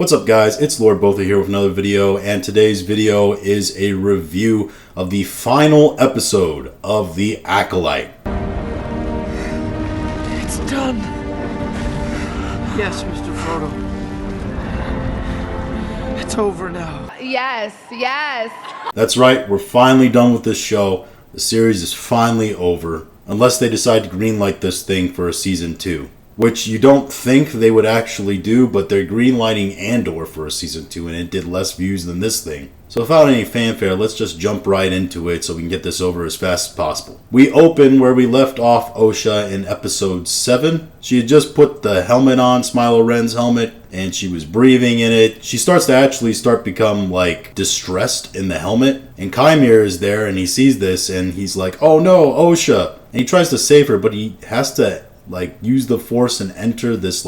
What's up guys, it's Lord Botha here with another video, and today's video is a review of the final episode of The Acolyte. It's done. Yes, Mr. Frodo. It's over now. Yes. That's right, we're finally done with this show. The series is finally over, unless they decide to greenlight this thing for a season 2. Which you don't think they would actually do, but they're greenlighting Andor for a season 2, and it did less views than this thing. So without any fanfare, let's just jump right into it so we can get this over as fast as possible. We open where we left off Osha in episode 7. She had just put the helmet on, Smiler Ren's helmet, and she was breathing in it. She starts to become distressed in the helmet, and Kymir is there and he sees this and he's like, "Oh no, Osha!" And he tries to save her, but he has to use the Force and enter this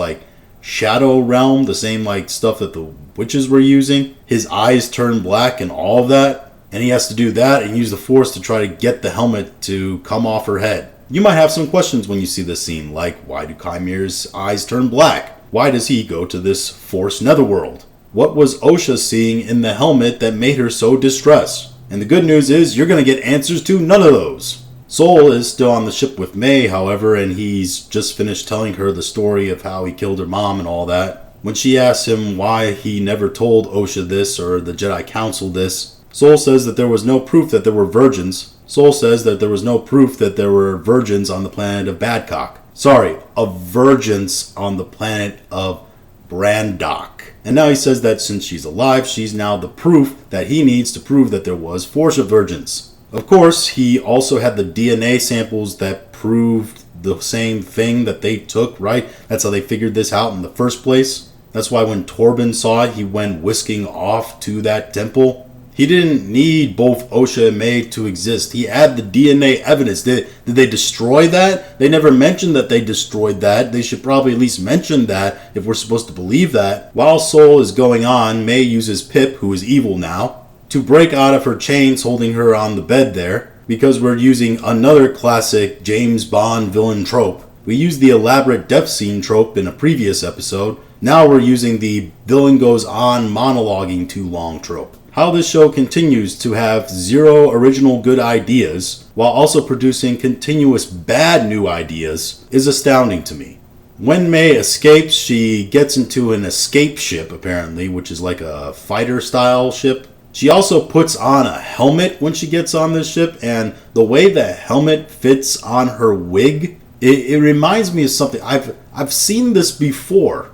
shadow realm, the same stuff that the witches were using. His eyes turn black and all of that, and he has to do that and use the Force to try to get the helmet to come off her head. You might have some questions when you see this scene, like why do Kymir's eyes turn black? Why does he go to this Force netherworld? What was Osha seeing in the helmet that made her so distressed? And the good news is you're going to get answers to none of those. Sol is still on the ship with May, however, and he's just finished telling her the story of how he killed her mom and all that. When she asks him why he never told Osha this or the Jedi Council this, Sol says that there was no proof that there were virgins. Sol says that there was no proof that there were virgins on the planet of Badcock. Sorry, of virgins on the planet of Brandok. And now he says that since she's alive, she's now the proof that he needs to prove that there was Force of virgins. Of course, he also had the DNA samples that proved the same thing that they took, right? That's how they figured this out in the first place. That's why when Torben saw it, he went whisking off to that temple. He didn't need both Osha and May to exist. He had the DNA evidence. Did they destroy that? They never mentioned that they destroyed that. They should probably at least mention that if we're supposed to believe that. While Sol is going on, May uses Pip, who is evil now, to break out of her chains holding her on the bed there, because we're using another classic James Bond villain trope. We used the elaborate death scene trope in a previous episode. Now we're using the villain goes on monologuing too long trope. How this show continues to have zero original good ideas while also producing continuous bad new ideas is astounding to me. When May escapes, she gets into an escape ship apparently, which is like a fighter style ship. She also puts on a helmet when she gets on this ship, and the way the helmet fits on her wig, it reminds me of something. I've seen this before.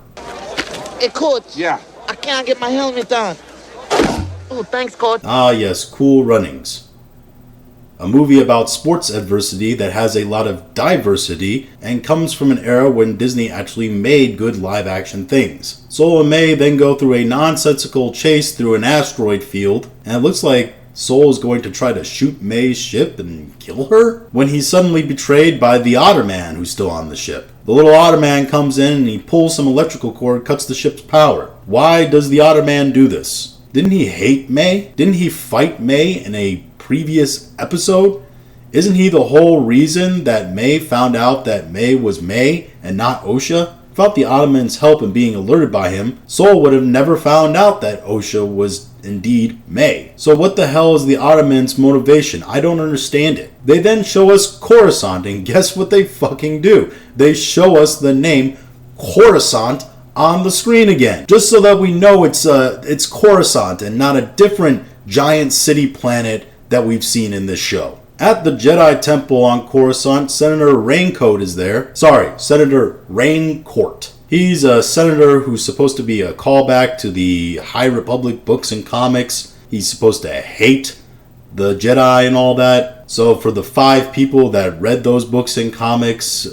Hey, Coach. Yeah. I can't get my helmet on. Oh, thanks, Coach. Ah yes, Cool Runnings. A movie about sports adversity that has a lot of diversity and comes from an era when Disney actually made good live-action things. Sol and May then go through a nonsensical chase through an asteroid field, and it looks like Sol is going to try to shoot May's ship and kill her, when he's suddenly betrayed by the Otter Man who's still on the ship. The little Otter Man comes in and he pulls some electrical cord, cuts the ship's power. Why does the Otter Man do this? Didn't he hate May? Didn't he fight May in a previous episode? Isn't he the whole reason that May found out that May was May and not Osha? Without the Ottoman's help in being alerted by him, Sol would have never found out that Osha was indeed May. So what the hell is the Ottoman's motivation? I don't understand it. They then show us Coruscant, and guess what they fucking do? They show us the name Coruscant on the screen again, just so that we know it's Coruscant and not a different giant city planet that we've seen in this show. At the Jedi Temple on Coruscant, Senator Raincoat is there. Senator Raincourt. He's a senator who's supposed to be a callback to the High Republic books and comics. He's supposed to hate the Jedi and all that. So for the 5 people that read those books and comics,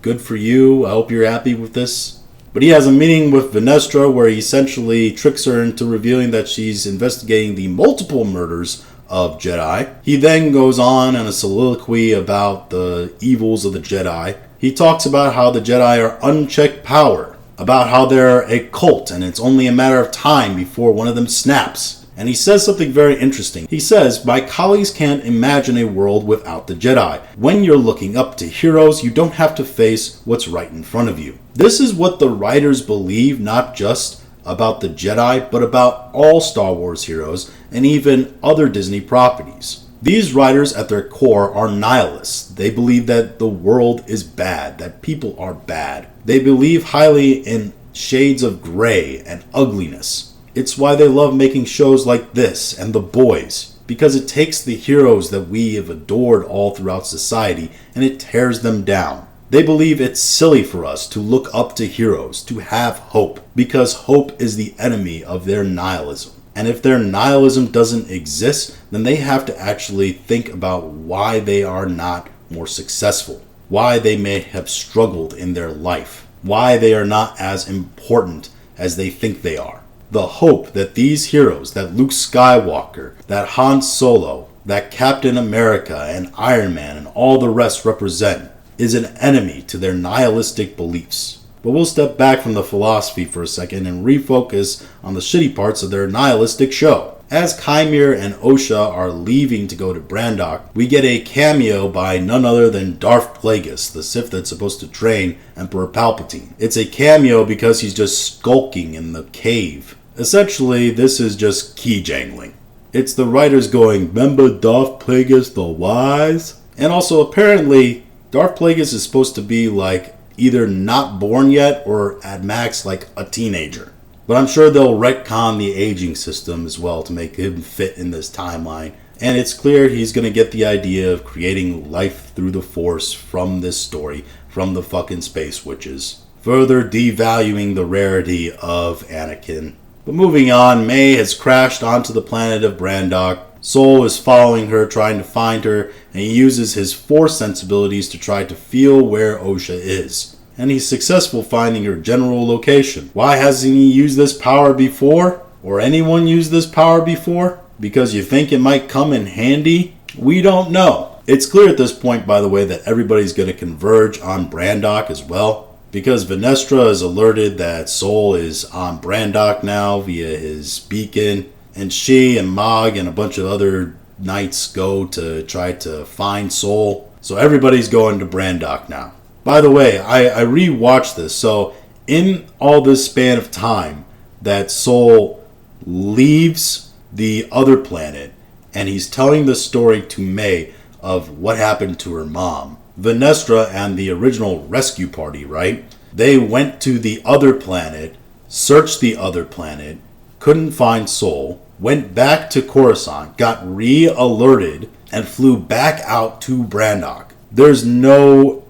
good for you. I hope you're happy with this. But he has a meeting with Venestra where he essentially tricks her into revealing that she's investigating the multiple murders of Jedi. He then goes on in a soliloquy about the evils of the Jedi. He talks about how the Jedi are unchecked power, about how they're a cult and it's only a matter of time before one of them snaps. And he says something very interesting. He says, "My colleagues can't imagine a world without the Jedi. When you're looking up to heroes, you don't have to face what's right in front of you." This is what the writers believe, not just about the Jedi, but about all Star Wars heroes and even other Disney properties. These writers at their core are nihilists. They believe that the world is bad, that people are bad. They believe highly in shades of gray and ugliness. It's why they love making shows like this and The Boys, because it takes the heroes that we have adored all throughout society and it tears them down. They believe it's silly for us to look up to heroes, to have hope, because hope is the enemy of their nihilism. And if their nihilism doesn't exist, then they have to actually think about why they are not more successful, why they may have struggled in their life, why they are not as important as they think they are. The hope that these heroes, that Luke Skywalker, that Han Solo, that Captain America and Iron Man and all the rest represent, is an enemy to their nihilistic beliefs. But we'll step back from the philosophy for a second and refocus on the shitty parts of their nihilistic show. As Kymir and Osha are leaving to go to Brandok, we get a cameo by none other than Darth Plagueis, the Sith that's supposed to train Emperor Palpatine. It's a cameo because he's just skulking in the cave. Essentially, this is just key jangling. It's the writers going, "Remember Darth Plagueis the Wise?" And also, apparently, Darth Plagueis is supposed to be like either not born yet or at max like a teenager. But I'm sure they'll retcon the aging system as well to make him fit in this timeline. And it's clear he's going to get the idea of creating life through the Force from this story, from the fucking Space Witches, further devaluing the rarity of Anakin. But moving on, May has crashed onto the planet of Brandok. Sol is following her, trying to find her, and he uses his Force sensibilities to try to feel where Osha is. And he's successful finding her general location. Why hasn't he used this power before? Or anyone used this power before? Because you think it might come in handy? We don't know. It's clear at this point, by the way, that everybody's going to converge on Brandok as well. Because Venestra is alerted that Sol is on Brandok now via his beacon. And she and Mog and a bunch of other knights go to try to find Sol. So everybody's going to Brandok now. By the way, I rewatched this. So in all this span of time that Sol leaves the other planet and he's telling the story to May of what happened to her mom, Venestra and the original rescue party, right? They went to the other planet, searched the other planet, couldn't find Sol, went back to Coruscant, got re-alerted, and flew back out to Brandok. There's no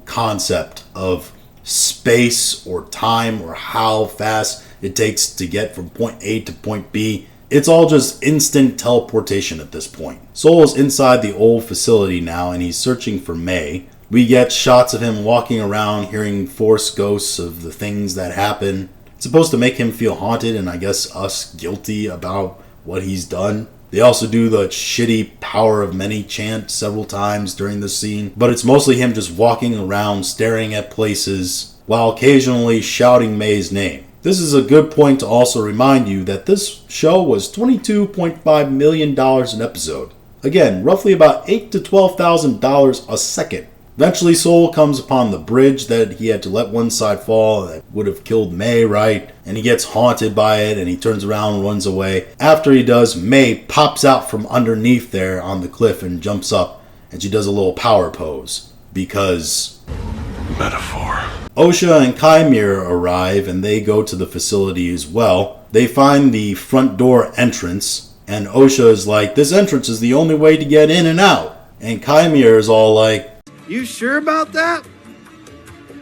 concept of space or time or how fast it takes to get from point A to point B. It's all just instant teleportation at this point. Sol is inside the old facility now and he's searching for May. We get shots of him walking around, hearing Force ghosts of the things that happen. It's supposed to make him feel haunted and I guess us guilty about what he's done. They also do the shitty power of many chant several times during the scene, but it's mostly him just walking around staring at places while occasionally shouting May's name. This is a good point to also remind you that this show was $22.5 million an episode. Again, roughly about $8,000 to $12,000 a second. Eventually, Sol comes upon the bridge that he had to let one side fall that would have killed May, right? And he gets haunted by it and he turns around and runs away. After he does, May pops out from underneath there on the cliff and jumps up and she does a little power pose because... metaphor. Osha and Kymir arrive and they go to the facility as well. They find the front door entrance and Osha is like, this entrance is the only way to get in and out. And Kymir is all like, You sure about that?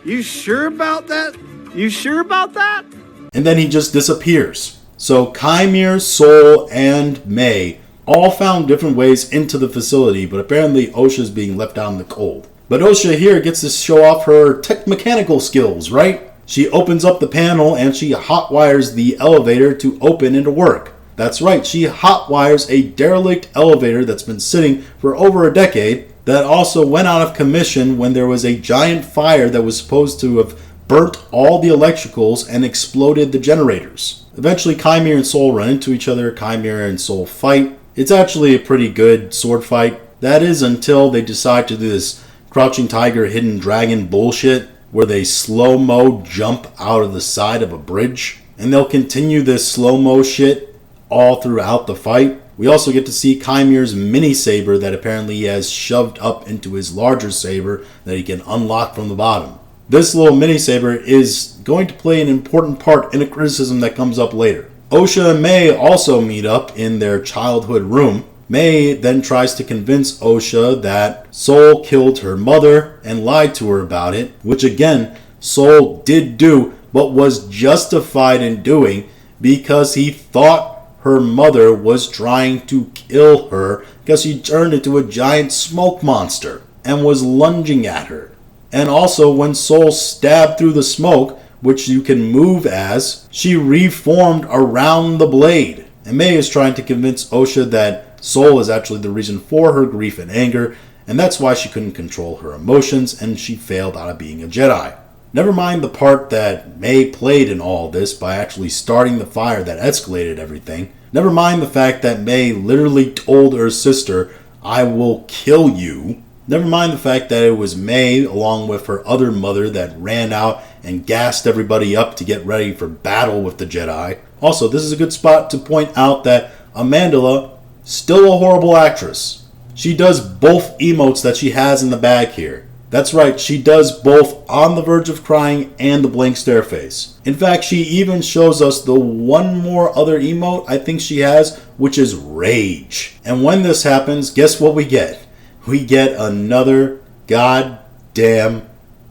You sure about that? You sure about that? and then he just disappears. So Kymir, Sol, and May all found different ways into the facility, but apparently Osha's being left out in the cold. But Osha here gets to show off her tech mechanical skills, right? She opens up the panel and she hotwires the elevator to open and to work. That's right, she hotwires a derelict elevator that's been sitting for over a decade that also went out of commission when there was a giant fire that was supposed to have burnt all the electricals and exploded the generators. Eventually, Kymir and Sol run into each other. Kymir and Sol fight. It's actually a pretty good sword fight. That is until they decide to do this Crouching Tiger, Hidden Dragon bullshit. where they slow-mo jump out of the side of a bridge. And they'll continue this slow-mo shit all throughout the fight. We also get to see Kymir's mini saber that apparently he has shoved up into his larger saber that he can unlock from the bottom. This little mini saber is going to play an important part in a criticism that comes up later. Osha and Mei also meet up in their childhood room. Mei then tries to convince Osha that Sol killed her mother and lied to her about it, which again, Sol did do, but was justified in doing because he thought her mother was trying to kill her because she turned into a giant smoke monster and was lunging at her. And also when Sol stabbed through the smoke, which you can move as, she reformed around the blade. And Mei is trying to convince Osha that Sol is actually the reason for her grief and anger, and that's why she couldn't control her emotions and she failed out of being a Jedi. Never mind the part that Mei played in all this by actually starting the fire that escalated everything. Never mind the fact that Mei literally told her sister, "I will kill you." Never mind the fact that it was Mei, along with her other mother, that ran out and gassed everybody up to get ready for battle with the Jedi. Also, this is a good spot to point out that Amandla, still a horrible actress. She does both emotes that she has in the bag here. That's right, she does both on the verge of crying and the blank stare face. In fact, she even shows us the one more other emote I think she has, which is rage. And when this happens, guess what we get? We get another goddamn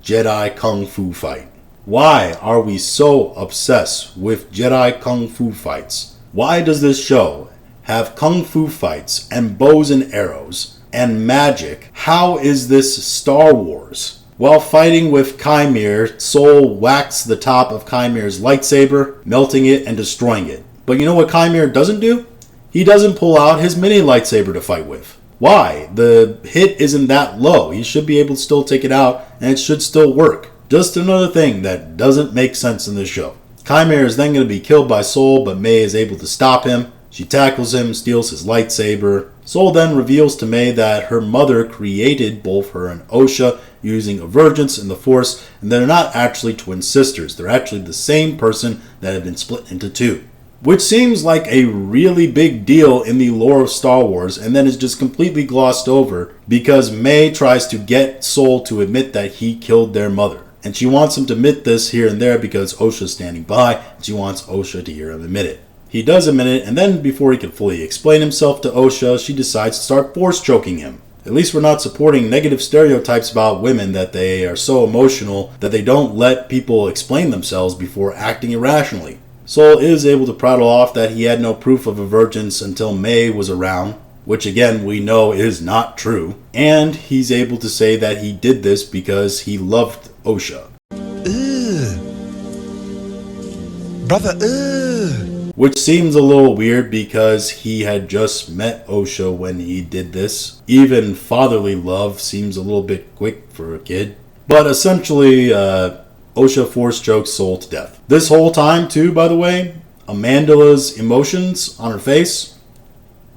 Jedi Kung Fu fight. Why are we so obsessed with Jedi Kung Fu fights? Why does this show have Kung Fu fights and bows and arrows and magic? How is this Star Wars? While fighting with Kymir, Sol whacks the top of Kymir's lightsaber, melting it and destroying it. But you know what Kymir doesn't do? He doesn't pull out his mini lightsaber to fight with. Why? The hit isn't that low. He should be able to still take it out and it should still work. Just another thing that doesn't make sense in this show. Kymir is then going to be killed by Sol, but Mei is able to stop him. She tackles him, steals his lightsaber. Sol then reveals to Mei that her mother created both her and Osha using Avergence and the Force, and they're not actually twin sisters. They're actually the same person that had been split into two. Which seems like a really big deal in the lore of Star Wars, and then is just completely glossed over because Mei tries to get Sol to admit that he killed their mother. And she wants him to admit this here and there because Osha's standing by, and she wants Osha to hear him admit it. He does admit it, and then before he can fully explain himself to Osha, she decides to start force choking him. At least we're not supporting negative stereotypes about women that they are so emotional that they don't let people explain themselves before acting irrationally. Sol is able to prattle off that he had no proof of Avergence until Mei was around, which again we know is not true, and he's able to say that he did this because he loved Osha. Brother, Which seems a little weird because he had just met Osha when he did this. Even fatherly love seems a little bit quick for a kid. But essentially, Osha force chokes Sol to death. This whole time too, by the way, Amandla's emotions on her face,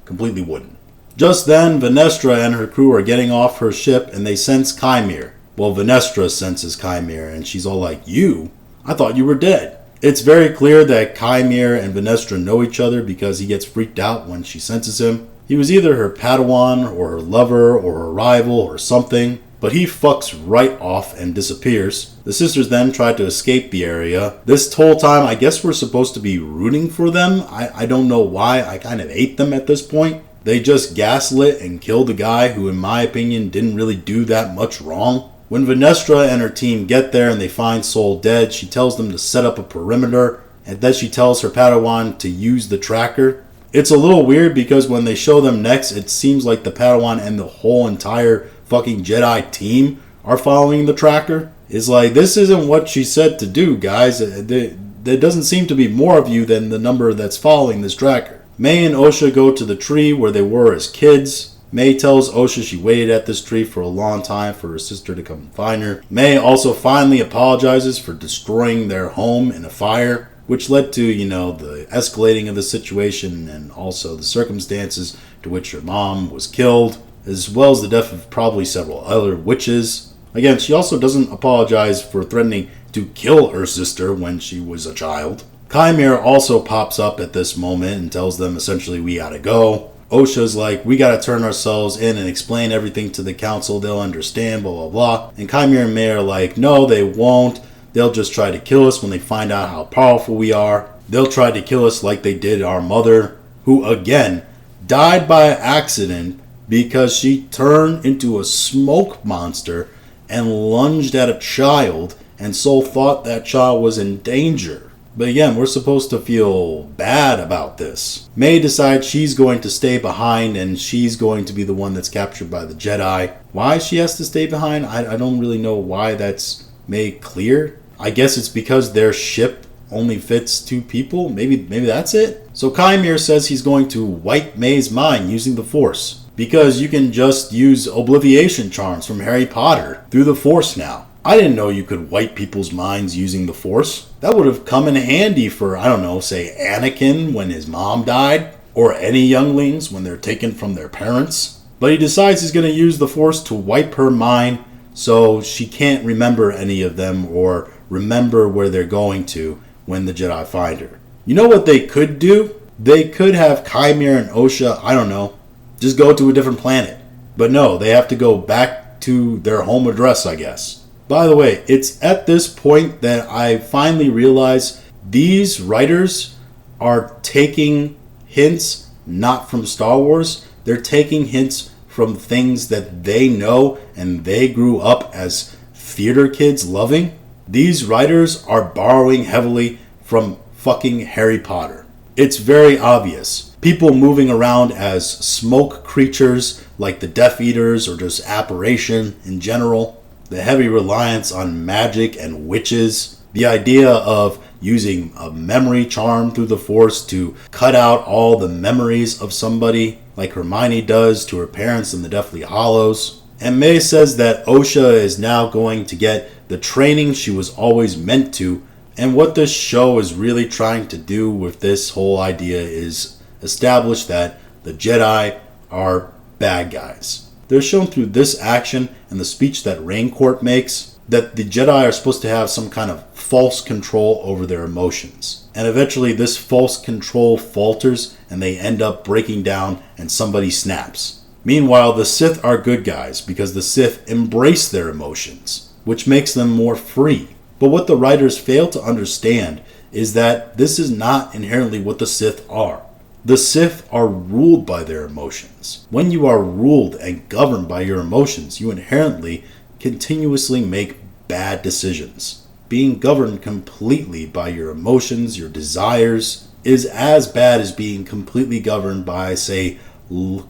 completely wooden. Just then, Venestra and her crew are getting off her ship and they sense Kymir. Well, Venestra senses Kymir and she's all like, "You? I thought you were dead." It's very clear that Kymir and Venestra know each other because he gets freaked out when she senses him. He was either her Padawan or her lover or her rival or something, but he fucks right off and disappears. The sisters then try to escape the area. This whole time, I guess we're supposed to be rooting for them. I don't know why. I kind of hate them at this point. They just gaslit and killed a guy who, in my opinion, didn't really do that much wrong. When Venestra and her team get there and they find Sol dead, she tells them to set up a perimeter, and then she tells her Padawan to use the tracker. It's a little weird because when they show them next, it seems like the Padawan and the whole entire fucking Jedi team are following the tracker. It's like, this isn't what she said to do, guys. There doesn't seem to be more of you than the number that's following this tracker. Mei and Osha go to the tree where they were as kids. Mei tells Osha she waited at this tree for a long time for her sister to come and find her. Mei also finally apologizes for destroying their home in a fire, which led to, the escalating of the situation and also the circumstances to which her mom was killed, as well as the death of probably several other witches. Again, she also doesn't apologize for threatening to kill her sister when she was a child. Chimera also pops up at this moment and tells them essentially we gotta go. Osha's like, we gotta turn ourselves in and explain everything to the council, they'll understand, blah blah blah. And Chimera and May are like, no they won't, they'll just try to kill us when they find out how powerful we are. They'll try to kill us like they did our mother, who again died by accident because she turned into a smoke monster and lunged at a child, and so thought that child was in danger. But again, we're supposed to feel bad about this. May decides she's going to stay behind and she's going to be the one that's captured by the Jedi. Why she has to stay behind, I don't really know why that's made clear. I guess it's because their ship only fits 2 people. Maybe that's it. So Chimera says he's going to wipe May's mind using the Force, because you can just use obliviation charms from Harry Potter through the Force now. I didn't know you could wipe people's minds using the Force. That would have come in handy for, I don't know, say Anakin when his mom died, or any younglings when they're taken from their parents. But he decides he's going to use the Force to wipe her mind so she can't remember any of them or remember where they're going to when the Jedi find her. You know what they could do? They could have Chimera and Osha, I don't know, just go to a different planet. But no, they have to go back to their home address, I guess. By the way, it's at this point that I finally realize these writers are taking hints not from Star Wars. They're taking hints from things that they know and they grew up as theater kids loving. These writers are borrowing heavily from fucking Harry Potter. It's very obvious. People moving around as smoke creatures like the Death Eaters or just apparition in general. The heavy reliance on magic and witches. The idea of using a memory charm through the Force to cut out all the memories of somebody, like Hermione does to her parents in the Deathly Hallows. And May says that Osha is now going to get the training she was always meant to. And what this show is really trying to do with this whole idea is establish that the Jedi are bad guys. They're shown through this action and the speech that Raincourt makes that the Jedi are supposed to have some kind of false control over their emotions. And eventually this false control falters and they end up breaking down and somebody snaps. Meanwhile, the Sith are good guys because the Sith embrace their emotions, which makes them more free. But what the writers fail to understand is that this is not inherently what the Sith are. The Sith are ruled by their emotions. When you are ruled and governed by your emotions, you inherently continuously make bad decisions. Being governed completely by your emotions, your desires, is as bad as being completely governed by, say,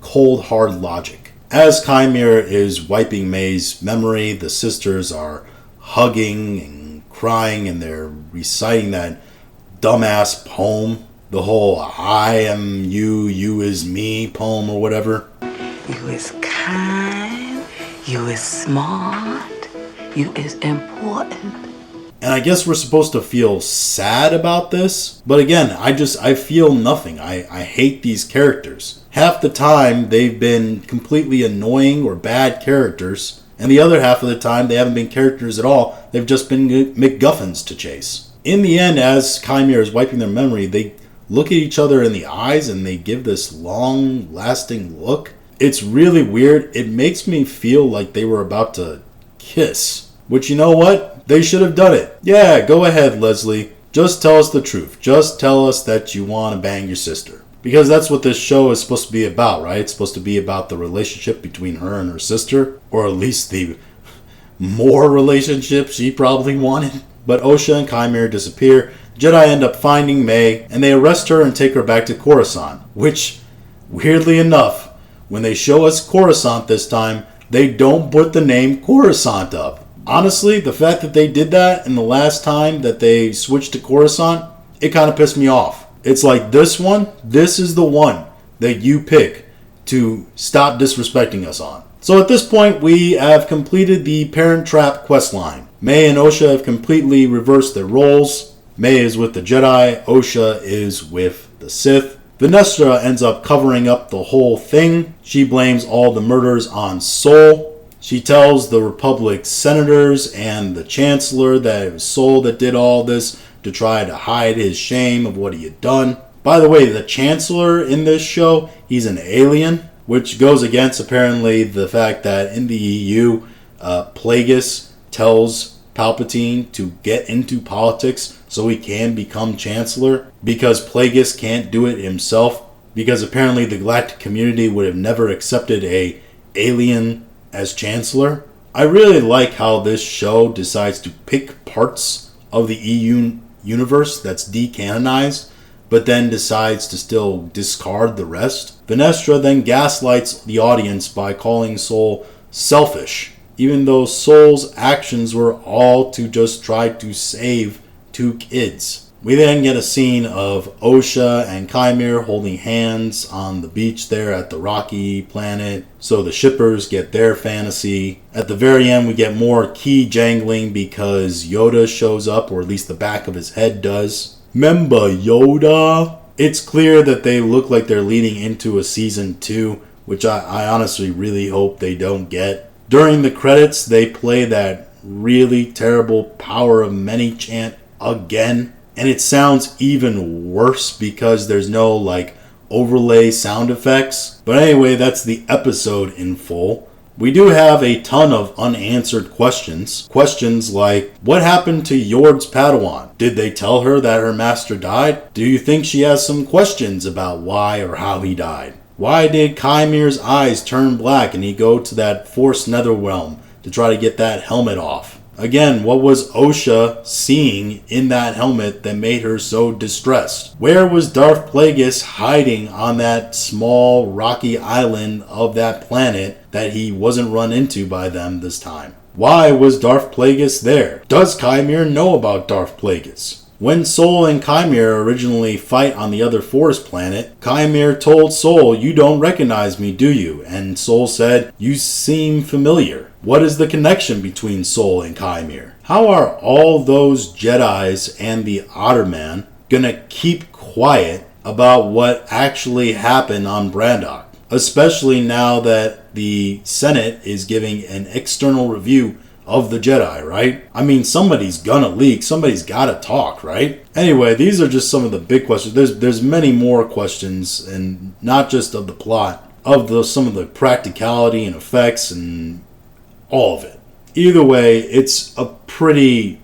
cold hard logic. As Chimera is wiping May's memory, the sisters are hugging and crying and they're reciting that dumbass poem. The whole I am you, you is me poem or whatever. You is kind, you is smart, you is important. And I guess we're supposed to feel sad about this. But again, I feel nothing. I hate these characters. Half the time they've been completely annoying or bad characters. And the other half of the time they haven't been characters at all. They've just been MacGuffins to chase. In the end, as Chimera is wiping their memory, they look at each other in the eyes and they give this long-lasting look. It's really weird. It makes me feel like they were about to kiss. Which, you know what? They should have done it. Yeah, go ahead, Leslie. Just tell us the truth. Just tell us that you want to bang your sister. Because that's what this show is supposed to be about, right? It's supposed to be about the relationship between her and her sister. Or at least the more relationship she probably wanted. But Osha and Chimera disappear. Jedi end up finding May, and they arrest her and take her back to Coruscant. Which, weirdly enough, when they show us Coruscant this time, they don't put the name Coruscant up. Honestly, the fact that they did that in the last time that they switched to Coruscant, it kind of pissed me off. It's like this is the one that you pick to stop disrespecting us on. So at this point, we have completed the Parent Trap questline. May and Osha have completely reversed their roles. May is with the Jedi, Osha is with the Sith. Vanessa ends up covering up the whole thing. She blames all the murders on Sol. She tells the Republic's senators and the Chancellor that it was Sol that did all this to try to hide his shame of what he had done. By the way, the Chancellor in this show, he's an alien, which goes against apparently the fact that in the EU, Plagueis tells Palpatine to get into politics so he can become Chancellor, because Plagueis can't do it himself, because apparently the galactic community would have never accepted a alien as Chancellor. I really like how this show decides to pick parts of the EU universe that's decanonized, but then decides to still discard the rest. Venestra then gaslights the audience by calling Sol selfish, even though Sol's actions were all to just try to save 2 kids. We then get a scene of Osha and Chimere holding hands on the beach there at the rocky planet, so the shippers get their fantasy. At the very end, we get more key jangling because Yoda shows up, or at least the back of his head does. Member Yoda? It's clear that they look like they're leading into a season 2, which I honestly really hope they don't get. During the credits, they play that really terrible Power of Many chant again. And it sounds even worse because there's no overlay sound effects. But anyway, that's the episode in full. We do have a ton of unanswered questions. Questions like, what happened to Yord's Padawan? Did they tell her that her master died? Do you think she has some questions about why or how he died? Why did Chimere's eyes turn black and he go to that Force Netherrealm to try to get that helmet off? Again, what was Osha seeing in that helmet that made her so distressed? Where was Darth Plagueis hiding on that small rocky island of that planet that he wasn't run into by them this time? Why was Darth Plagueis there? Does Chimere know about Darth Plagueis? When Sol and Chimere originally fight on the other Forest planet, Chimere told Sol, "You don't recognize me, do you?" And Sol said, "You seem familiar." What is the connection between Sol and Chimere? How are all those Jedis and the Otterman gonna keep quiet about what actually happened on Brandok? Especially now that the Senate is giving an external review of the Jedi, right? I mean, somebody's gonna leak. Somebody's gotta talk, right? Anyway, these are just some of the big questions. There's many more questions, and not just of the plot, of some of the practicality and effects and all of it. Either way, it's a pretty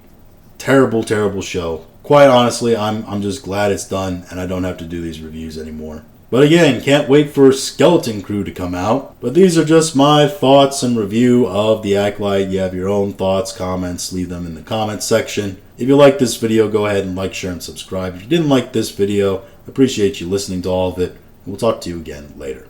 terrible, terrible show. Quite honestly, I'm just glad it's done and I don't have to do these reviews anymore. But again, can't wait for Skeleton Crew to come out. But these are just my thoughts and review of The Acolyte. You have your own thoughts, comments, leave them in the comments section. If you like this video, go ahead and like, share, and subscribe. If you didn't like this video, appreciate you listening to all of it. We'll talk to you again later.